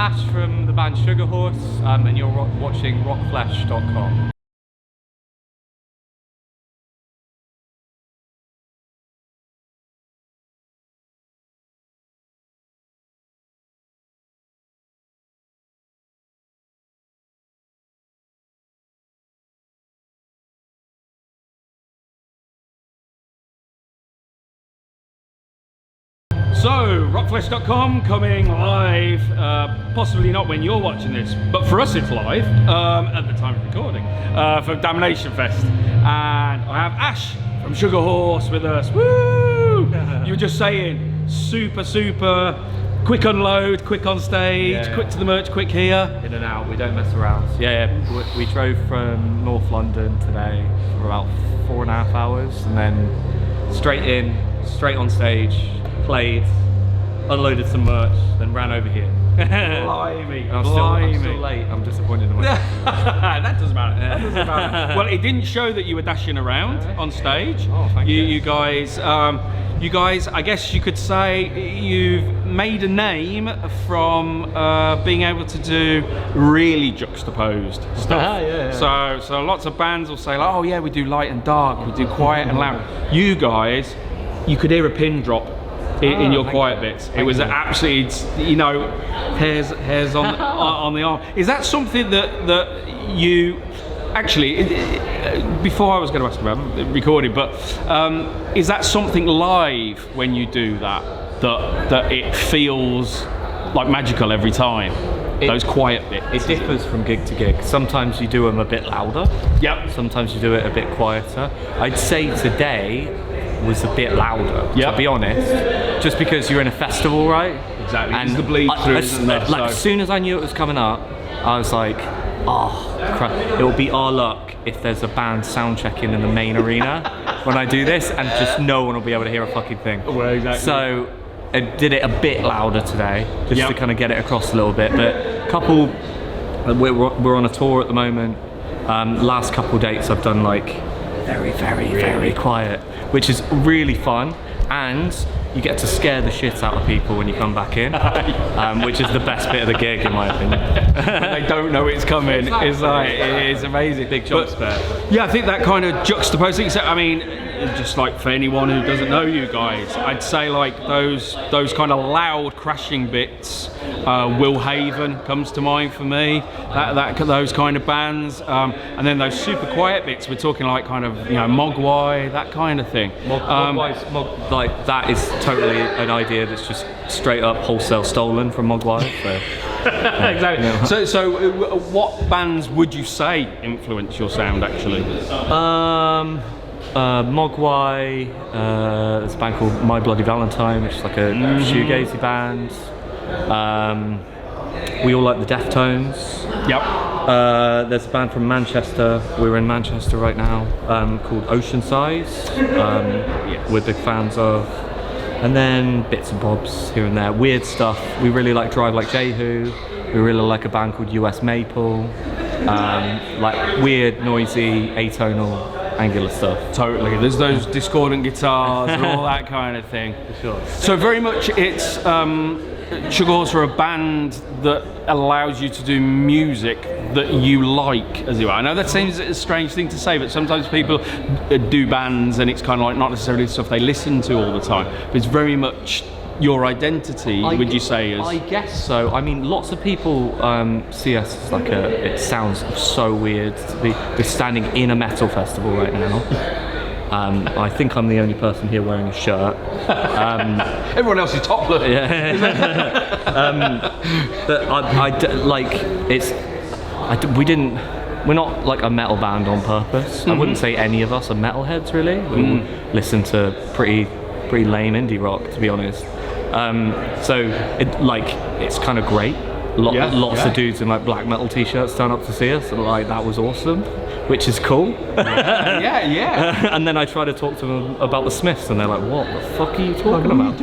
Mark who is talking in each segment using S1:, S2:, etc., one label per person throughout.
S1: Ash from the band Sugar Horse, and you're watching ROCKFLESH.com.
S2: So, ROCKFLESH.com coming live, possibly not when you're watching this, but for us it's live at the time of recording, for Damnation Fest. And I have Ash from Sugar Horse with us. Woo! You were just saying, super quick unload, quick on stage, quick to the merch, quick here.
S1: In and out, we don't mess around. We drove from North London today for about 4.5 hours, and then straight in, straight on stage, played, unloaded some merch, then ran over here.
S2: Blimey,
S1: I'm still late. I'm disappointed in myself.
S2: That doesn't matter. That doesn't matter. Well, it didn't show that you were dashing around on stage.
S1: Oh, thank you.
S2: You guys, I guess you could say you've made a name from being able to do really juxtaposed stuff. So lots of bands will say, like, oh yeah, we do light and dark, we do quiet and loud. You guys, you could hear a pin drop in your quiet bits. It was absolutely, you know, hairs on on the arm. Is that something that you actually? Before I was going to ask about recording, but is that something live when you do that it feels like magical every time? Those quiet bits.
S1: It differs from gig to gig. Sometimes you do them a bit louder.
S2: Yep.
S1: Sometimes you do it a bit quieter. I'd say today was a bit louder, to be honest, just because you're in a festival, right?
S2: Exactly. And the bleed through, isn't there?
S1: As soon as I knew it was coming up, I was like, oh crap, it will be our luck if there's a band sound checking in the main arena when I do this, and just no one will be able to hear a fucking thing.
S2: Well, exactly.
S1: So I did it a bit louder today, just to kind of get it across a little bit. But we're on a tour at the moment. Last couple dates I've done like very quiet, which is really fun, and you get to scare the shit out of people when you come back in, which is the best bit of the gig in my opinion.
S2: They don't know it's coming. It's like, it is amazing.
S1: Big jump spare.
S2: Yeah, I think that kind of juxtaposing, I mean, just like for anyone who doesn't know you guys, I'd say like those kind of loud crashing bits, Will Haven comes to mind for me, those kind of bands, and then those super quiet bits, we're talking like kind of, you know, Mogwai, that kind of thing.
S1: Like that is totally an idea that's just straight up wholesale stolen from Mogwai. So.
S2: Exactly. Yeah. So what bands would you say influence your sound actually?
S1: Mogwai, there's a band called My Bloody Valentine, which is like a shoegazy band. We all like the Deftones.
S2: Yep.
S1: There's a band from Manchester, we're in Manchester right now, called Ocean Size, we're big fans of. And then bits and bobs here and there, weird stuff. We really like Drive Like Jehu. We really like a band called US Maple. Like weird, noisy, atonal, angular stuff.
S2: Totally. There's those discordant guitars and all that kind of thing.
S1: For sure.
S2: So very much it's Sugar Horse are a band that allows you to do music that you like, as you are. I know that seems a strange thing to say, but sometimes people do bands and it's kind of like not necessarily the stuff they listen to all the time, but it's very much your identity, would you say?
S1: I guess so. I mean, lots of people see us as like it sounds so weird to be standing in a metal festival right now. I think I'm the only person here wearing a shirt.
S2: Everyone else is topless.
S1: Yeah. But we're not like a metal band on purpose. I wouldn't say any of us are metalheads really. We listen to pretty lame indie rock, to be honest. So it's kind of great. Lots of dudes in like black metal t-shirts turn up to see us, and like that was awesome, which is cool.
S2: Yeah.
S1: And then I try to talk to them about the Smiths, and they're like, "What the fuck are you talking about?"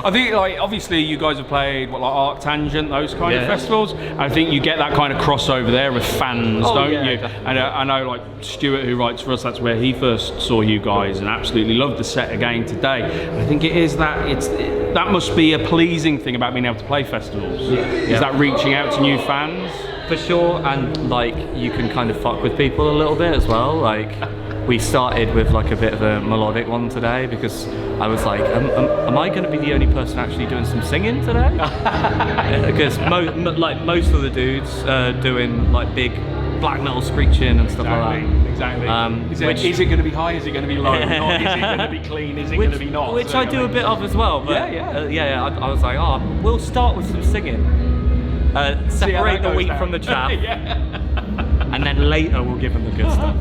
S2: I think like obviously you guys have played like Arctangent, those kind of festivals. I think you get that kind of crossover there with fans, don't you?
S1: Definitely.
S2: And I know like Stuart, who writes for us, that's where he first saw you guys and absolutely loved the set again today. And I think it is that that must be a pleasing thing about being able to play festivals. Is that reaching out to new fans?
S1: For sure, and like you can kind of fuck with people a little bit as well. Like we started with like a bit of a melodic one today because I was like, am I going to be the only person actually doing some singing today? Because most of the dudes doing like big black metal screeching and stuff like that.
S2: Exactly. Is it going to be high? Is it going to be low? Is it going to be clean? Is it going to be not?
S1: Which I do a bit of as well. But I was like, we'll start with some singing. Separate the wheat from the chaff, and then later we'll give them the good stuff.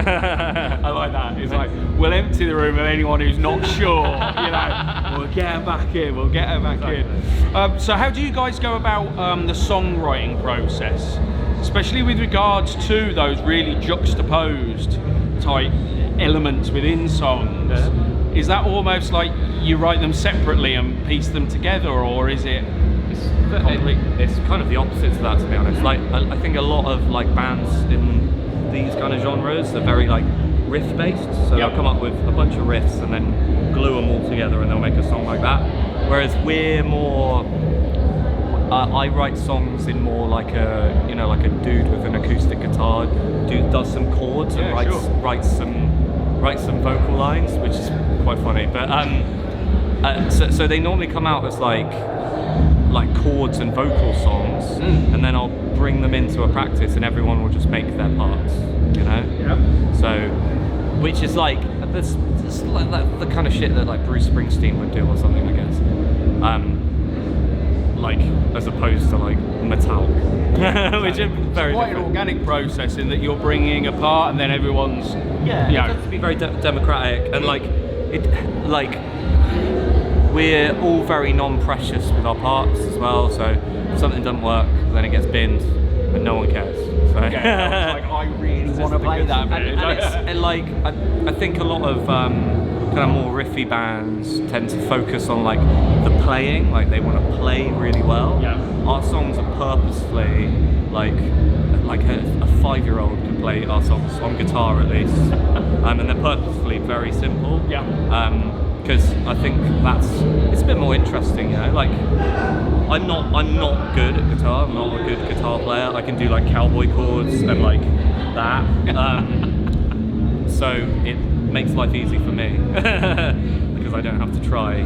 S2: I like that. It's like, we'll empty the room of anyone who's not sure, you know, we'll get her back in, in. So how do you guys go about the songwriting process, especially with regards to those really juxtaposed type elements within songs? Yeah. Is that almost like you write them separately and piece them together, or is it?
S1: It's kind of the opposite to that, to be honest. Like I think a lot of like bands in these kind of genres are very like riff based, so they'll come up with a bunch of riffs and then glue them all together and they'll make a song like that. Whereas we're more, I write songs in more like a, you know, like a dude with an acoustic guitar, does some chords and writes some vocal lines, which is quite funny. But so they normally come out as like chords and vocal songs, and then I'll bring them into a practice and everyone will just make their parts, you know? Yep. So, which is like, this like the kind of shit that like Bruce Springsteen would do or something, I guess. Like, as opposed to like Metallica. Which is very
S2: quite different. An organic process in that you're bringing a part and then everyone's...
S1: Yeah, it has to be very democratic, and like, we're all very non-precious with our parts as well, so if something doesn't work, then it gets binned, and no one cares. So
S2: like, I really want to play that.
S1: And like, I think a lot of kind of more riffy bands tend to focus on like the playing, like they want to play really well. Yeah. Our songs are purposefully like a 5-year-old can play our songs on guitar at least, and they're purposefully very simple. Yeah. Because I think it's a bit more interesting, you know. Like, I'm not good at guitar. I'm not a good guitar player. I can do like cowboy chords and like that. So it makes life easy for me because I don't have to try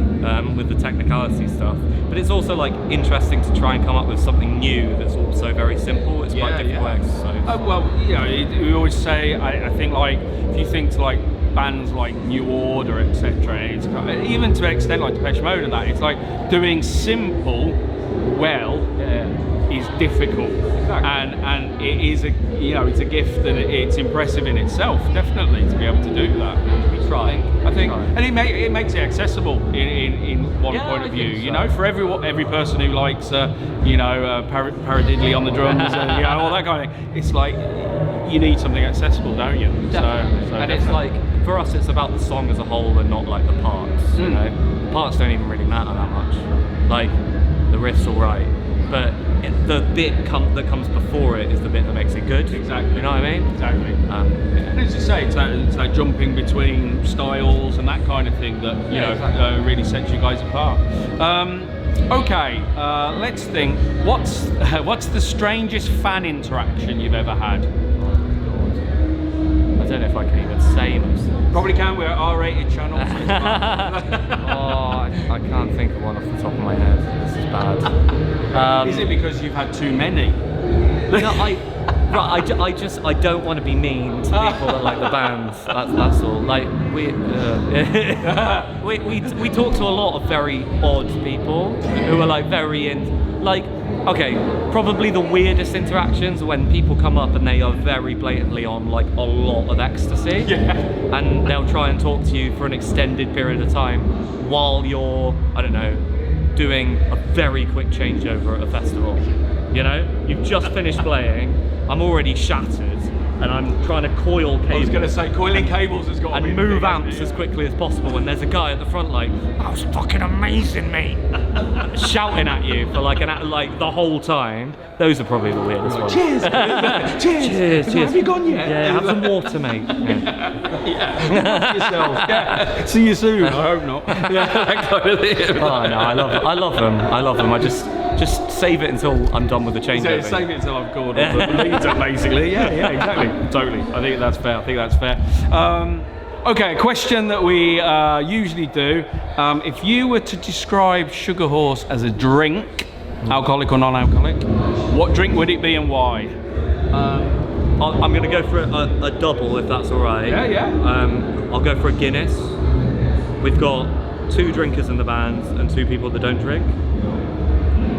S1: with the technicality stuff. But it's also like interesting to try and come up with something new that's also very simple. It's quite difficult exercise.
S2: Well, you know, we always say, I think like if you think to like bands like New Order, etc., it's even to an extent like Depeche Mode and that, it's like doing simple well is difficult. Exactly. And it is it's a gift and it's impressive in itself, definitely, to be able to do that.
S1: We try.
S2: I think, and it makes it accessible in one point of view. You know, for every person who likes paradiddly on the drums and all that kind of thing. It's like you need something accessible, don't you?
S1: Definitely. And it's like, for us, it's about the song as a whole and not like the parts. You know, the parts don't even really matter that much. Like, the riff's all right, but the bit that comes before it is the bit that makes it good. Exactly. You know what I mean? Exactly.
S2: And as you say, it's that jumping between styles and that kind of thing that really sets you guys apart. Okay, let's think. What's the strangest fan interaction you've ever had?
S1: I don't know if I can even say most.
S2: Probably can. We're R-rated channel.
S1: I can't think of one off the top of my head. This is bad.
S2: Is it because you've had too many?
S1: No, I don't want to be mean to people that like the bands. That's all. Like we talk to a lot of very odd people who are like very okay, probably the weirdest interactions when people come up and they are very blatantly on like a lot of ecstasy, and they'll try and talk to you for an extended period of time while you're, I don't know, doing a very quick changeover at a festival. You know, you've just finished playing, I'm already shattered, and I'm trying to coil cables. I was
S2: going to say, coiling cables has got to be
S1: move amps as quickly as possible, and there's a guy at the front like, that was fucking amazing, mate. shouting at you for like the whole time. Those are probably the weirdest ones.
S2: Cheers! Cheers! Have you gone yet?
S1: Yeah, have some water, mate.
S2: Yeah. Yourself. Yeah. See you soon. I hope not. Yeah, that kind of thing.
S1: Oh no, I love them. I just save it until I'm done with the changeover.
S2: Save it until I've called the leader, basically. Yeah, exactly. Totally. I think that's fair. Okay, a question that we usually do. If you were to describe Sugar Horse as a drink, alcoholic or non-alcoholic, what drink would it be and why?
S1: I'm going to go for a double, if that's all right.
S2: Yeah.
S1: I'll go for a Guinness. We've got 2 drinkers in the band and 2 people that don't drink.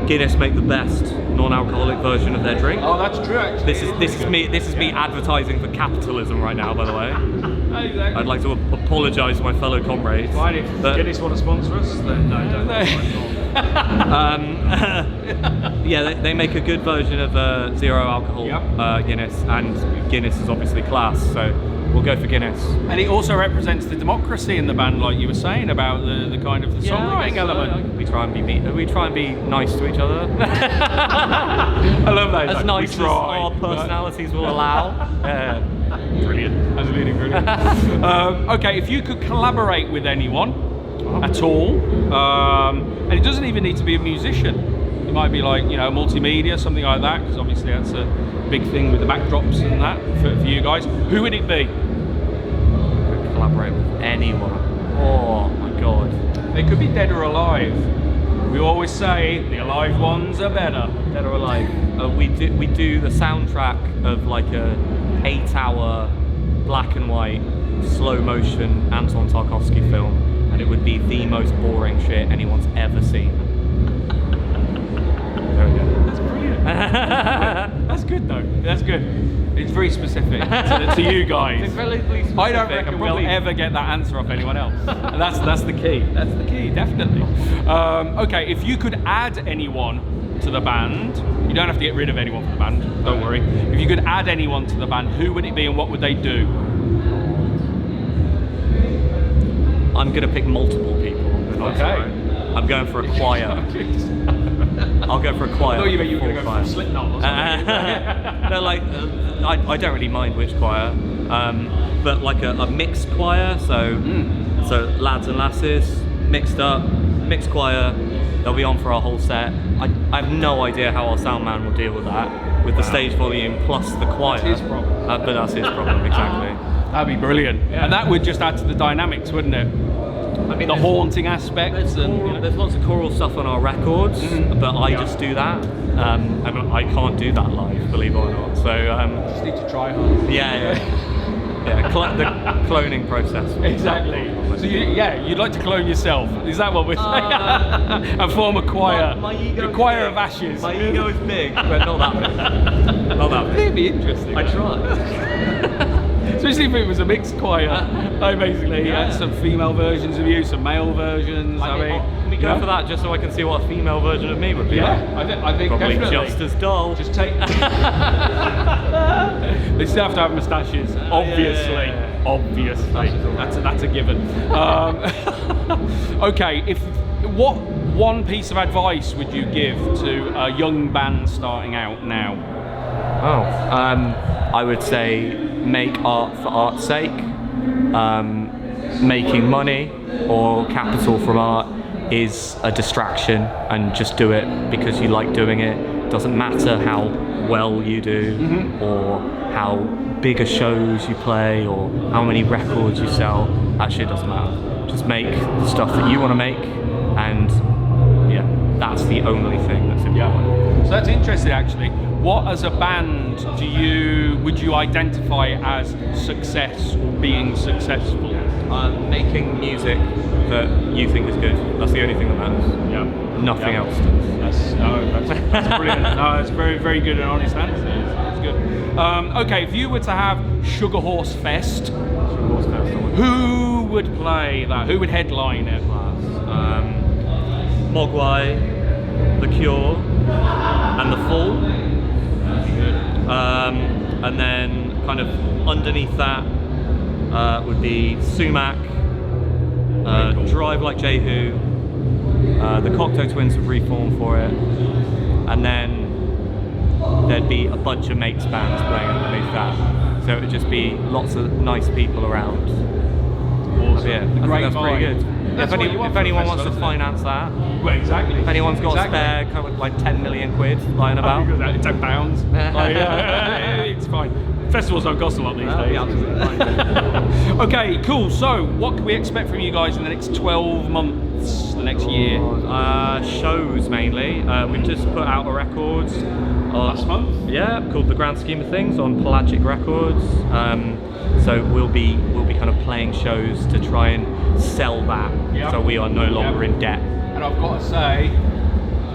S1: Guinness make the best non-alcoholic version of their drink.
S2: Oh, that's true. Actually,
S1: this is me advertising for capitalism right now. By the way,
S2: exactly.
S1: I'd like to apologise to my fellow comrades.
S2: Fine, if Guinness want to sponsor us, then no, don't.
S1: Yeah, they make a good version of zero alcohol Guinness, and Guinness is obviously class, so we'll go for Guinness.
S2: And it also represents the democracy in the band, like you were saying about the kind of the songwriting element.
S1: We try and be nice to each other.
S2: I love that.
S1: As nice as our personalities will allow.
S2: Brilliant. Absolutely brilliant. Okay, if you could collaborate with anyone at all, and it doesn't even need to be a musician. It might be like, multimedia, something like that, because obviously that's a big thing with the backdrops and that for you guys. Who would it be?
S1: Collaborate with anyone. Oh my god.
S2: They could be dead or alive. We always say the alive ones are better.
S1: Dead or alive. We do the soundtrack of like a 8-hour black and white slow motion Anton Tarkovsky film, and it would be the most boring shit anyone's ever seen. There we go.
S2: That's brilliant. That's good though. That's good. It's very specific to you guys.
S1: It's relatively specific.
S2: I don't reckon we'll ever get that answer off anyone else. And that's the key. That's the key, definitely. Okay, if you could add anyone to the band, you don't have to get rid of anyone from the band, don't worry. If you could add anyone to the band, who would it be and what would they do?
S1: I'm going to pick multiple people.
S2: Okay.
S1: I'm going for a choir. I'll go for a choir.
S2: I thought you meant you were going to go for a Slipknot or something.
S1: No, like, I don't really mind which choir, but like a mixed choir, so lads and lasses, mixed choir, they'll be on for our whole set. I have no idea how our sound man will deal with that, with the stage volume plus the choir.
S2: That's his problem.
S1: But that's his problem, exactly.
S2: That'd be brilliant. Yeah. And that would just add to the dynamics, wouldn't it? I mean, the haunting aspects.
S1: There's lots of choral stuff on our records, but I just do that. And I can't do that live, believe it or not. So
S2: just need to try hard.
S1: Yeah. The cloning process.
S2: Exactly. So you'd like to clone yourself? Is that what we're saying? And form a choir,
S1: my ego
S2: a choir of ashes.
S1: My ego is big, but not that big. Not that big.
S2: It'd be interesting.
S1: I try.
S2: Especially if it was a mixed choir. I basically had some female versions of you, some male versions.
S1: Can we go for that just so I can see what a female version of me would be?
S2: Yeah,
S1: like?
S2: I think
S1: probably
S2: definitely.
S1: just as dull.
S2: Just take. They still have to have moustaches, obviously.
S1: Yeah.
S2: Obviously, that's a given. Okay, what one piece of advice would you give to a young band starting out now?
S1: I would say make art for art's sake. Making money or capital from art is a distraction, and just do it because you like doing it. Doesn't matter how well you do or how big a shows you play or how many records you sell. That shit doesn't matter. Just make the stuff that you want to make, and that's the only thing that's important.
S2: So that's interesting, actually. What, as a band, would you identify as success or being successful?
S1: Making music that you think is good. That's the only thing that matters.
S2: Yeah.
S1: Nothing else does.
S2: That's brilliant. No, it's very, very good and honest answer. It's good. Okay, if you were to have Sugar Horse Fest, who would play that? Who would headline it?
S1: Mogwai, The Cure, and The Fall. And then kind of underneath that would be Sumac, Drive Like Jehu, The Cocteau Twins have reformed for it, and then there'd be a bunch of mates bands playing underneath that. So it would just be lots of nice people around.
S2: Awesome.
S1: Yeah, I think that's pretty good.
S2: That's
S1: If anyone wants to finance that,
S2: well, exactly.
S1: if anyone's got a spare, kind of like 10 million quid lying about.
S2: £10. It's fine. Festivals don't cost a lot these days.
S1: Yeah, absolutely fine.
S2: Okay, cool. So, what can we expect from you guys in the next 12 months, the next year?
S1: Shows mainly. We've just put out a record
S2: Last month?
S1: Yeah, called The Grand Scheme of Things on Pelagic Records. So we'll be kind of playing shows to try and sell that.
S2: Yep.
S1: So we are no longer in debt.
S2: And I've got to say,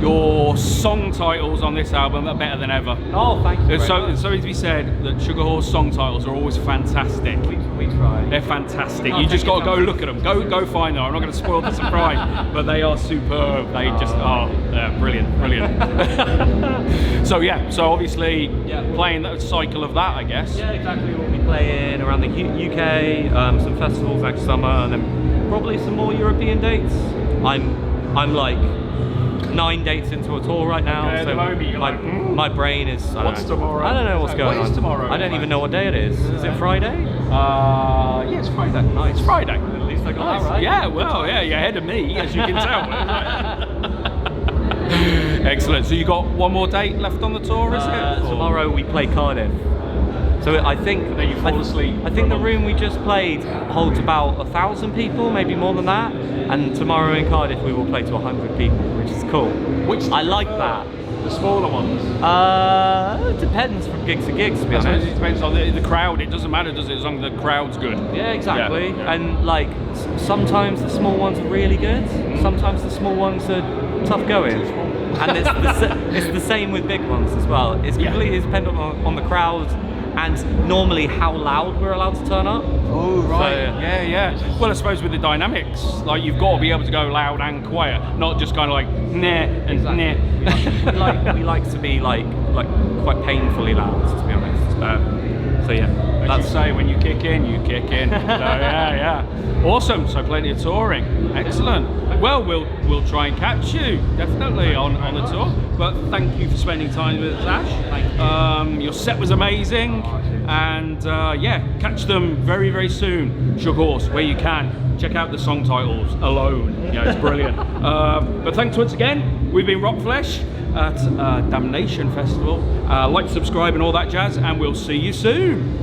S2: your song titles on this album are better than ever.
S1: Oh, thank you.
S2: It's so to be said that Sugar Horse song titles are always fantastic.
S1: We try.
S2: They're fantastic. You just got to go look at them. Go find them. I'm not going to spoil the surprise, but they are superb. They just are brilliant. So yeah, so obviously playing the cycle of that, I guess.
S1: Yeah, exactly. We'll be playing around the UK, some festivals next summer, and then probably some more European dates. I'm like 9 dates into a tour right now,
S2: Okay,
S1: so
S2: at the moment you're
S1: my brain is.
S2: What's tomorrow?
S1: I don't know what's going on.
S2: What is tomorrow?
S1: I don't even know what day it is. Is it Friday?
S2: Yeah, it's Friday.
S1: Nice.
S2: It's Friday.
S1: At least I got
S2: Nice.
S1: that right.
S2: Yeah, well, yeah, you're ahead of me, as you can tell. Excellent. So you got one more date left on the tour, is it?
S1: Tomorrow we play Cardiff. So I think
S2: then you fall asleep
S1: I think the room we just played holds about 1,000 people, maybe more than that. And tomorrow in Cardiff we will play to 100 people, which is cool. I like that.
S2: The smaller ones?
S1: It depends from gigs to gigs, to be honest.
S2: It depends on the crowd. It doesn't matter, does it, as long as the crowd's good?
S1: Yeah, exactly.
S2: Yeah.
S1: And like sometimes the small ones are really good. Sometimes the small ones are tough going. And it's the same with big ones as well. It's completely dependent on the crowd and normally how loud we're allowed to turn up.
S2: Oh, right.
S1: So,
S2: yeah. Well, I suppose with the dynamics, like you've got to be able to go loud and quiet, not just kind of like nah and nah.
S1: we like to be like quite painfully loud, to be honest. So yeah,
S2: as you say, when you kick in, you kick in. So yeah. Awesome. So plenty of touring. Excellent. Well, we'll try and catch you definitely on the tour. But thank you for spending time with us, Ash.
S1: Thank you.
S2: Your set was amazing, and catch them very, very soon. Sugar Horse, where you can. Check out the song titles alone. It's brilliant. But thanks once again. We've been ROCKFLESH at Damnation Festival. Like, subscribe, and all that jazz, and we'll see you soon.